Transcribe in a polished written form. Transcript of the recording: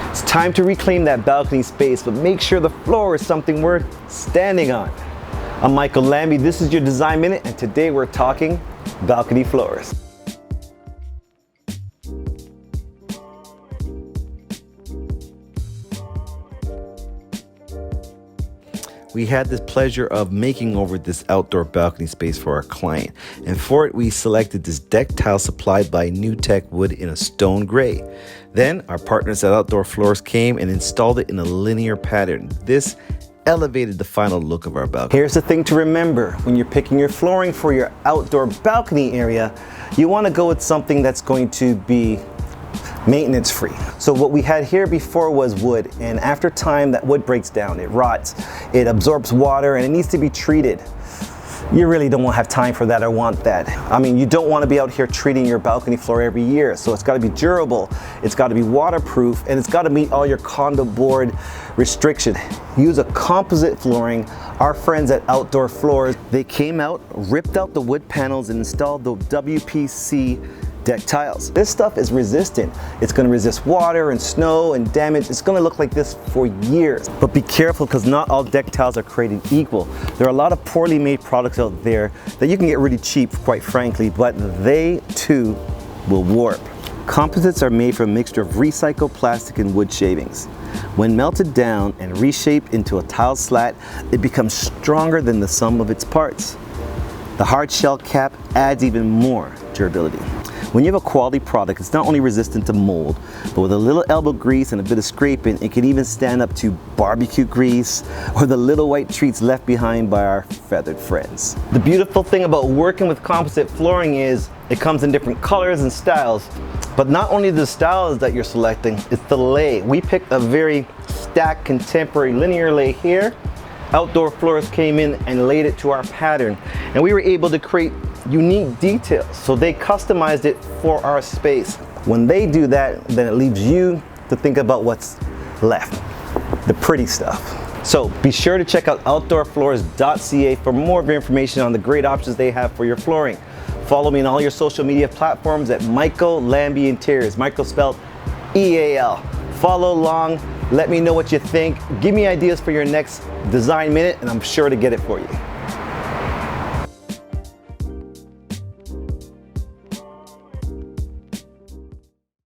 It's time to reclaim that balcony space, but make sure the floor is something worth standing on. I'm Micheal Lambie, this is your Design Minute, and today we're talking balcony floors. We had the pleasure of making over this outdoor balcony space for our client, and for it we selected this deck tile supplied by NewTechWood in a stone gray. Then our partners at Outdoor Floors came and installed it in a linear pattern. This elevated the final look of our balcony. Here's the thing to remember when you're picking your flooring for your outdoor balcony area, you want to go with something that's going to be maintenance free. So what we had here before was wood, and after time that wood breaks down, it rots, it absorbs water, and it needs to be treated. You really don't have time for that or want that. I mean, you don't want to be out here treating your balcony floor every year, so it's got to be durable, it's got to be waterproof, and it's got to meet all your condo board restriction. Use a composite flooring. Our friends at Outdoor Floors, they came out, ripped out the wood panels, and installed the WPC deck tiles. This stuff is resistant. It's going to resist water and snow and damage. It's going to look like this for years. But be careful, because not all deck tiles are created equal. There are a lot of poorly made products out there that you can get really cheap, quite frankly, but they too will warp. Composites are made from a mixture of recycled plastic and wood shavings. When melted down and reshaped into a tile slat, it becomes stronger than the sum of its parts. The hard shell cap adds even more durability. When you have a quality product, it's not only resistant to mold, but with a little elbow grease and a bit of scraping, it can even stand up to barbecue grease or the little white treats left behind by our feathered friends. The beautiful thing about working with composite flooring is it comes in different colors and styles, but not only the styles that you're selecting, it's the lay. We picked a very stacked contemporary linear lay here. Outdoor Floors came in and laid it to our pattern, and we were able to create unique details, so they customized it for our space. When they do that, then it leaves you to think about what's left, the pretty stuff. So be sure to check out outdoorfloors.ca for more information on the great options they have for your flooring. Follow me on all your social media platforms at Micheal Lambie Interiors, Micheal spelled E-A-L. Follow along, let me know what you think, give me ideas for your next Design Minute, and I'm sure to get it for you.